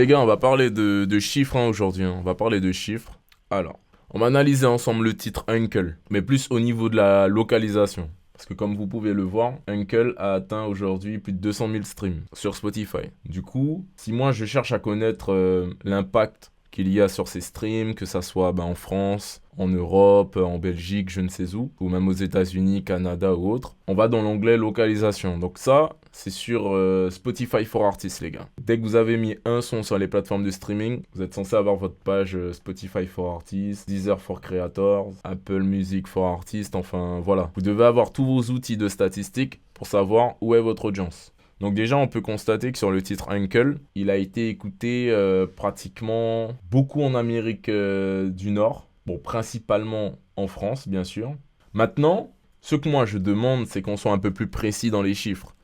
Les gars, on va parler de chiffres aujourd'hui, hein. On va parler de chiffres. Alors, on va analyser ensemble le titre Uncle, mais plus au niveau de la localisation. Parce que comme vous pouvez le voir, Uncle a atteint aujourd'hui plus de 200 000 streams sur Spotify. Du coup, si moi je cherche à connaître l'impact qu'il y a sur ces streams, que ça soit en France, en Europe, en Belgique, je ne sais où, ou même aux États-Unis, Canada ou autre, on va dans l'onglet localisation. Donc ça, c'est sur Spotify for Artists, les gars. Dès que vous avez mis un son sur les plateformes de streaming, vous êtes censé avoir votre page Spotify for Artists, Deezer for Creators, Apple Music for Artists, enfin voilà. Vous devez avoir tous vos outils de statistiques pour savoir où est votre audience. Donc déjà, on peut constater que sur le titre Uncle, il a été écouté pratiquement beaucoup en Amérique du Nord. Bon, principalement en France, bien sûr. Maintenant, ce que moi je demande, c'est qu'on soit un peu plus précis dans les chiffres.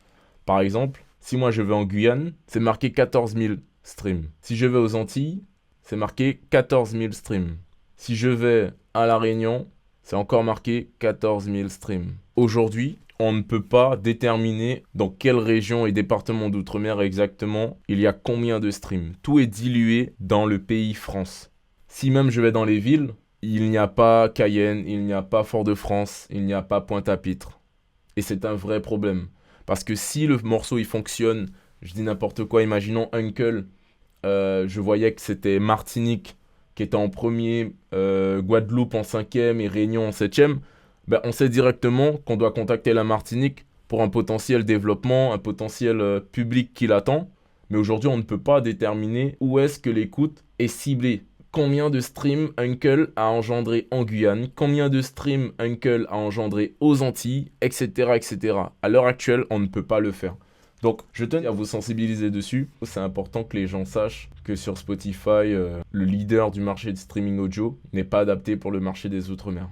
Par exemple, si moi je vais en Guyane, c'est marqué 14 000 streams. Si je vais aux Antilles, c'est marqué 14 000 streams. Si je vais à La Réunion, c'est encore marqué 14 000 streams. Aujourd'hui, on ne peut pas déterminer dans quelle région et département d'outre-mer exactement il y a combien de streams. Tout est dilué dans le pays France. Si même je vais dans les villes, il n'y a pas Cayenne, il n'y a pas Fort-de-France, il n'y a pas Pointe-à-Pitre. Et c'est un vrai problème. Parce que si le morceau il fonctionne, je dis n'importe quoi, imaginons Uncle, je voyais que c'était Martinique qui était en premier, Guadeloupe en cinquième et Réunion en septième, ben, on sait directement qu'on doit contacter la Martinique pour un potentiel développement, un potentiel public qui l'attend. Mais aujourd'hui, on ne peut pas déterminer où est-ce que l'écoute est ciblée. Combien de streams Uncle a engendré en Guyane, combien de streams Uncle a engendré aux Antilles, etc. etc. À l'heure actuelle, on ne peut pas le faire. Donc, je tenais à vous sensibiliser dessus. C'est important que les gens sachent que sur Spotify, le leader du marché de streaming audio n'est pas adapté pour le marché des Outre-mer.